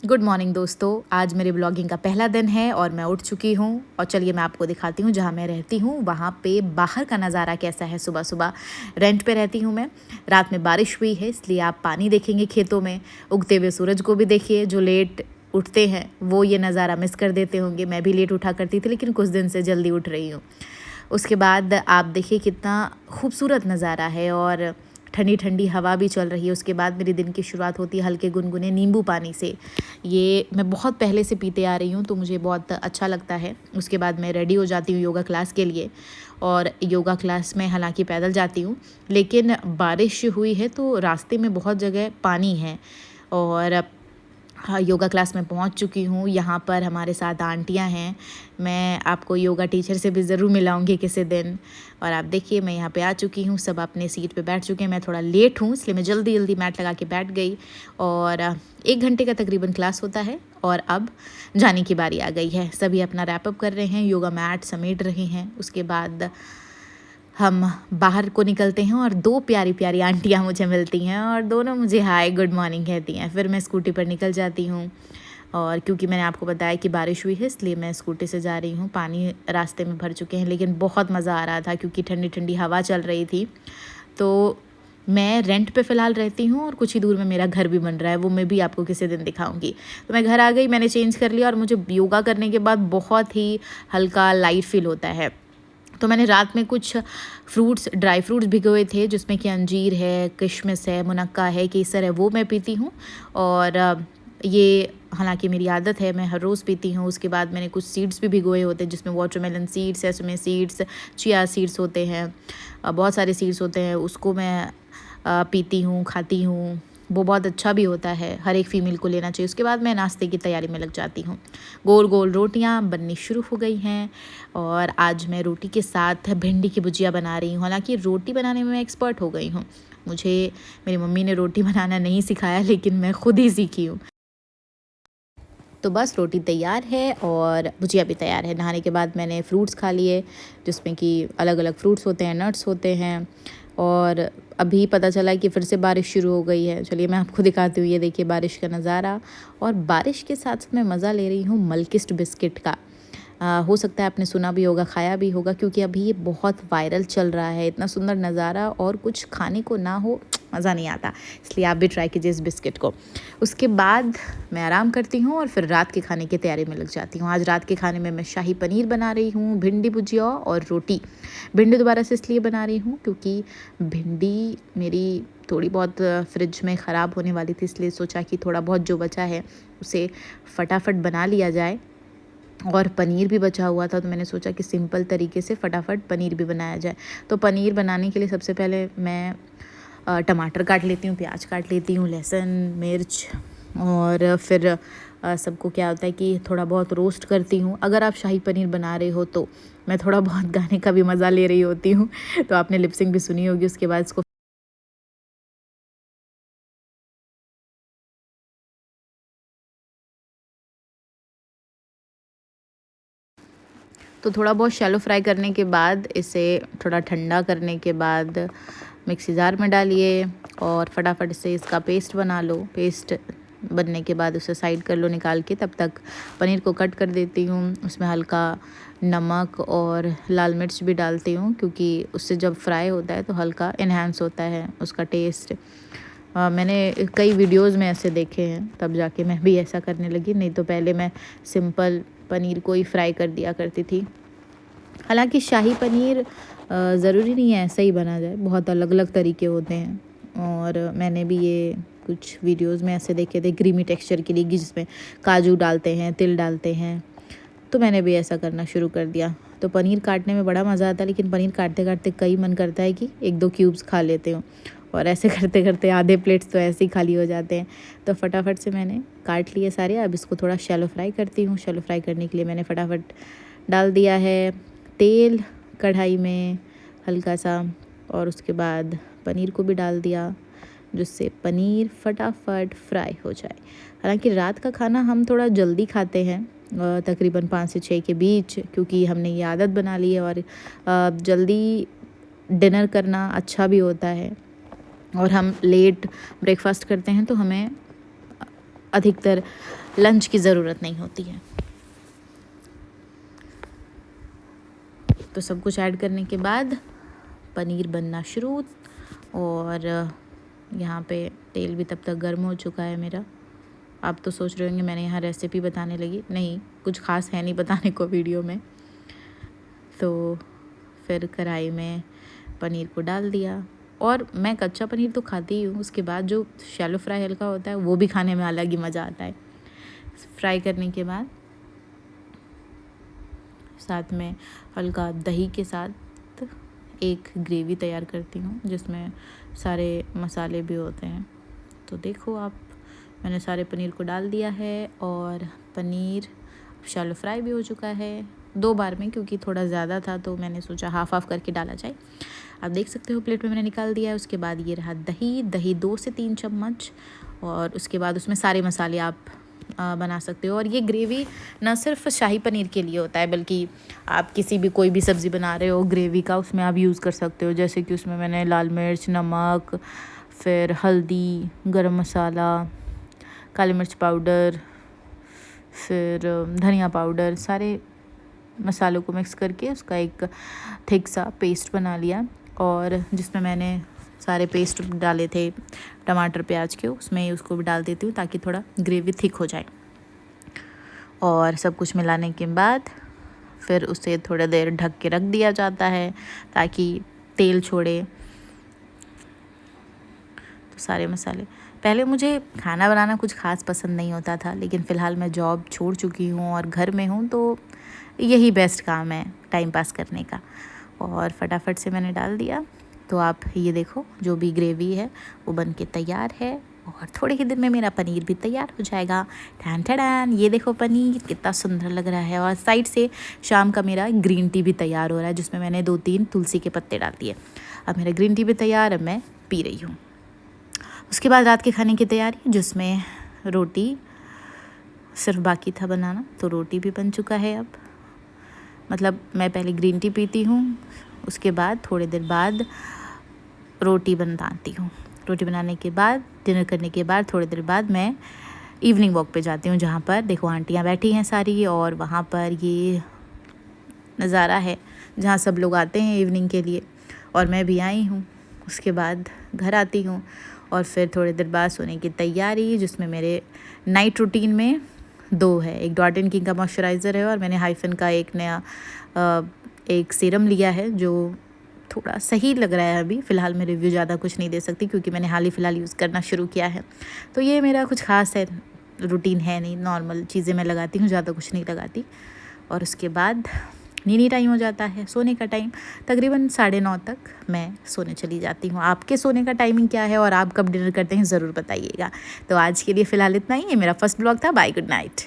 Good morning दोस्तों। आज मेरे ब्लॉगिंग का पहला दिन है और मैं उठ चुकी हूँ और चलिए मैं आपको दिखाती हूँ जहाँ मैं रहती हूँ वहाँ पे बाहर का नज़ारा कैसा है। सुबह सुबह रेंट पे रहती हूँ मैं। रात में बारिश हुई है इसलिए आप पानी देखेंगे खेतों में। उगते हुए सूरज को भी देखिए। जो लेट उठते हैं वो ये नज़ारा मिस कर देते होंगे। मैं भी लेट उठा करती थी लेकिन कुछ दिन से जल्दी उठ रही हूँ। उसके बाद आप देखिए कितना खूबसूरत नज़ारा है और ठंडी ठंडी हवा भी चल रही है। उसके बाद मेरे दिन की शुरुआत होती है हल्के गुनगुने नींबू पानी से। ये मैं बहुत पहले से पीते आ रही हूँ तो मुझे बहुत अच्छा लगता है। उसके बाद मैं रेडी हो जाती हूँ योगा क्लास के लिए और योगा क्लास में हालांकि पैदल जाती हूँ लेकिन बारिश हुई है तो रास्ते में बहुत जगह पानी है। और हाँ, योगा क्लास में पहुंच चुकी हूँ। यहाँ पर हमारे साथ आंटियाँ हैं। मैं आपको योगा टीचर से भी ज़रूर मिलाऊंगी किसी दिन। और आप देखिए मैं यहाँ पे आ चुकी हूँ। सब अपने सीट पे बैठ चुके हैं। मैं थोड़ा लेट हूँ इसलिए मैं जल्दी जल्दी मैट लगा के बैठ गई। और 1 घंटे का तकरीबन क्लास होता है और अब जाने की बारी आ गई है। सभी अपना रैपअप कर रहे हैं, योगा मैट समेट रहे हैं। उसके बाद हम बाहर को निकलते हैं और 2 प्यारी प्यारी आंटियाँ मुझे मिलती हैं और दोनों मुझे हाय गुड मॉर्निंग कहती हैं। फिर मैं स्कूटी पर निकल जाती हूँ और क्योंकि मैंने आपको बताया कि बारिश हुई है इसलिए मैं स्कूटी से जा रही हूँ। पानी रास्ते में भर चुके हैं लेकिन बहुत मज़ा आ रहा था क्योंकि ठंडी ठंडी हवा चल रही थी। तो मैं रेंट पे फ़िलहाल रहती हूँ और कुछ ही दूर में मेरा घर भी बन रहा है, वो मैं भी आपको किसी दिन दिखाऊंगी। तो मैं घर आ गई, मैंने चेंज कर लिया और मुझे योगा करने के बाद बहुत ही हल्का लाइट फील होता है। तो मैंने रात में कुछ फ्रूट्स ड्राई फ्रूट्स भिगोए थे जिसमें कि अंजीर है, किशमिश है, मुनक्का है, केसर है, वो मैं पीती हूँ। और ये हालांकि मेरी आदत है, मैं हर रोज़ पीती हूँ। उसके बाद मैंने कुछ सीड्स भी भिगोए होते हैं जिसमें watermelon seeds, sesame seeds, chia seeds होते हैं। बहुत सारे सीड्स होते हैं, उसको मैं पीती हूँ, खाती हूँ। वो बहुत अच्छा भी होता है, हर एक फ़ीमेल को लेना चाहिए। उसके बाद मैं नाश्ते की तैयारी में लग जाती हूँ। गोल गोल रोटियाँ बननी शुरू हो गई हैं और आज मैं रोटी के साथ भिंडी की भुजिया बना रही हूँ। हालांकि रोटी बनाने में मैं एक्सपर्ट हो गई हूँ। मुझे मेरी मम्मी ने रोटी बनाना नहीं सिखाया लेकिन मैं खुद ही सीखी हूँ। तो बस रोटी तैयार है और भुजिया भी तैयार है। नहाने के बाद मैंने फ्रूट्स खा लिए जिसमें कि अलग अलग फ्रूट्स होते हैं, नट्स होते हैं। और अभी पता चला कि फिर से बारिश शुरू हो गई है। चलिए मैं आपको दिखाती हूँ। ये देखिए बारिश का नज़ारा और बारिश के साथ साथ मैं मज़ा ले रही हूँ मलकिस्ट बिस्किट का। हो सकता है आपने सुना भी होगा, खाया भी होगा क्योंकि अभी ये बहुत वायरल चल रहा है। इतना सुंदर नज़ारा और कुछ खाने को ना हो मज़ा नहीं आता, इसलिए आप भी ट्राई कीजिए इस बिस्किट को। उसके बाद मैं आराम करती हूँ और फिर रात के खाने की तैयारी में लग जाती हूँ। आज रात के खाने में मैं शाही पनीर बना रही हूँ, भिंडी भुजिया और रोटी। भिंडी दोबारा से इसलिए बना रही हूँ क्योंकि भिंडी मेरी थोड़ी बहुत फ्रिज में ख़राब होने वाली थी, इसलिए सोचा कि थोड़ा बहुत जो बचा है उसे फटाफट बना लिया जाए। और पनीर भी बचा हुआ था तो मैंने सोचा कि सिंपल तरीके से फटाफट पनीर भी बनाया जाए। तो पनीर बनाने के लिए सबसे पहले मैं टमाटर काट लेती हूँ, प्याज काट लेती हूँ, लहसुन, मिर्च। और फिर सबको क्या होता है कि थोड़ा बहुत रोस्ट करती हूँ। अगर आप शाही पनीर बना रहे हो तो मैं थोड़ा बहुत गाने का भी मज़ा ले रही होती हूँ। तो आपने लिपसिंग भी सुनी होगी। उसके बाद इसको तो थोड़ा बहुत शैलो फ्राई करने के बाद इसे थोड़ा ठंडा करने के बाद मिक्सी जार में डालिए और फटाफट से इसका पेस्ट बना लो। पेस्ट बनने के बाद उसे साइड कर लो निकाल के। तब तक पनीर को कट कर देती हूँ। उसमें हल्का नमक और लाल मिर्च भी डालती हूँ क्योंकि उससे जब फ्राई होता है तो हल्का इन्हांस होता है उसका टेस्ट। मैंने कई वीडियोस में ऐसे देखे हैं तब जाके मैं भी ऐसा करने लगी, नहीं तो पहले मैं सिंपल पनीर को ही फ्राई कर दिया करती थी। हालांकि शाही पनीर ज़रूरी नहीं है ऐसा ही बना जाए, बहुत अलग अलग तरीके होते हैं। और मैंने भी ये कुछ वीडियोस में ऐसे देखे थे क्रीमी टेक्सचर के लिए कि जिसमें काजू डालते हैं, तिल डालते हैं। तो मैंने भी ऐसा करना शुरू कर दिया। तो पनीर काटने में बड़ा मज़ा आता है लेकिन पनीर काटते काटते कई मन करता है कि 1-2 क्यूब्स खा लेते हो और ऐसे करते करते आधे प्लेट्स तो ऐसे ही खाली हो जाते हैं। तो फटाफट से मैंने काट लिए सारे। अब इसको थोड़ा शैलो फ्राई करती हूँ। शैलो फ्राई करने के लिए मैंने फटाफट डाल दिया है तेल कढ़ाई में हल्का सा और उसके बाद पनीर को भी डाल दिया जिससे पनीर फटाफट फ्राई हो जाए। हालांकि रात का खाना हम थोड़ा जल्दी खाते हैं, तकरीबन 5 से 6 के बीच, क्योंकि हमने ये आदत बना ली है। और जल्दी डिनर करना अच्छा भी होता है और हम लेट ब्रेकफास्ट करते हैं तो हमें अधिकतर लंच की ज़रूरत नहीं होती है। तो सब कुछ ऐड करने के बाद पनीर बनना शुरू, और यहाँ पे तेल भी तब तक गर्म हो चुका है मेरा। आप तो सोच रहे होंगे मैंने यहाँ रेसिपी बताने लगी, नहीं, कुछ खास है नहीं बताने को वीडियो में। तो फिर कढ़ाई में पनीर को डाल दिया, और मैं कच्चा पनीर तो खाती ही हूँ, उसके बाद जो शैलो फ्राई हल्का होता है वो भी खाने में अलग ही मज़ा आता है। फ्राई करने के बाद साथ में हल्का दही के साथ एक ग्रेवी तैयार करती हूँ जिसमें सारे मसाले भी होते हैं। तो देखो आप, मैंने सारे पनीर को डाल दिया है, और पनीर शैलो फ्राई भी हो चुका है 2 बार में, क्योंकि थोड़ा ज़्यादा था तो मैंने सोचा हाफ करके डाला जाए। आप देख सकते हो प्लेट में मैंने निकाल दिया है। उसके बाद ये रहा दही 2 से 3 चम्मच, और उसके बाद उसमें सारे मसाले आप बना सकते हो। और ये ग्रेवी ना सिर्फ शाही पनीर के लिए होता है, बल्कि आप किसी भी कोई भी सब्ज़ी बना रहे हो ग्रेवी का, उसमें आप यूज़ कर सकते हो। जैसे कि उसमें मैंने लाल मिर्च, नमक, फिर हल्दी, गरम मसाला, काली मिर्च पाउडर, फिर धनिया पाउडर, सारे मसालों को मिक्स करके उसका एक थिक सा पेस्ट बना लिया, और जिसमें मैंने सारे पेस्ट डाले थे टमाटर प्याज के, उसमें उसको भी डाल देती हूँ ताकि थोड़ा ग्रेवी थिक हो जाए। और सब कुछ मिलाने के बाद फिर उसे थोड़ा देर ढक के रख दिया जाता है ताकि तेल छोड़े। तो सारे मसाले, पहले मुझे खाना बनाना कुछ ख़ास पसंद नहीं होता था, लेकिन फ़िलहाल मैं जॉब छोड़ चुकी हूँ और घर में हूँ, तो यही बेस्ट काम है टाइम पास करने का। और फटाफट से मैंने डाल दिया। तो आप ये देखो, जो भी ग्रेवी है वो बन के तैयार है, और थोड़े ही दिन में मेरा पनीर भी तैयार हो जाएगा। ठैन ठैन, ये देखो पनीर कितना सुंदर लग रहा है। और साइड से शाम का मेरा ग्रीन टी भी तैयार हो रहा है, जिसमें मैंने 2-3 तुलसी के पत्ते डाल दिए। अब मेरा ग्रीन टी भी तैयार, अब मैं पी रही हूँ। उसके बाद रात के खाने की तैयारी, जिसमें रोटी सिर्फ बाकी था बनाना, तो रोटी भी बन चुका है। अब मतलब मैं पहले ग्रीन टी पीती हूँ, उसके बाद थोड़ी देर बाद रोटी बनाती हूँ। रोटी बनाने के बाद, डिनर करने के बाद थोड़ी देर बाद मैं इवनिंग वॉक पे जाती हूँ, जहाँ पर देखो आंटियाँ बैठी हैं सारी, और वहाँ पर ये नज़ारा है जहाँ सब लोग आते हैं इवनिंग के लिए, और मैं भी आई हूँ। उसके बाद घर आती हूँ, और फिर थोड़ी देर बाद सोने की तैयारी, जिसमें मेरे नाइट रूटीन में 2 है। एक डॉट एंड किंग का मॉइस्चराइज़र है, और मैंने हाइफन का एक नया एक सीरम लिया है जो थोड़ा सही लग रहा है। अभी फ़िलहाल मैं रिव्यू ज़्यादा कुछ नहीं दे सकती, क्योंकि मैंने हाल ही फ़िलहाल यूज़ करना शुरू किया है। तो ये मेरा कुछ ख़ास है, रूटीन है नहीं, नॉर्मल चीज़ें मैं लगाती हूँ, ज़्यादा कुछ नहीं लगाती। और उसके बाद नीनी टाइम हो जाता है, सोने का टाइम। तकरीबन 9:30 तक मैं सोने चली जाती हूँ। आपके सोने का टाइमिंग क्या है और आप कब डिनर करते हैं ज़रूर बताइएगा। तो आज के लिए फ़िलहाल इतना ही है। मेरा फर्स्ट ब्लॉग था। Bye, good night.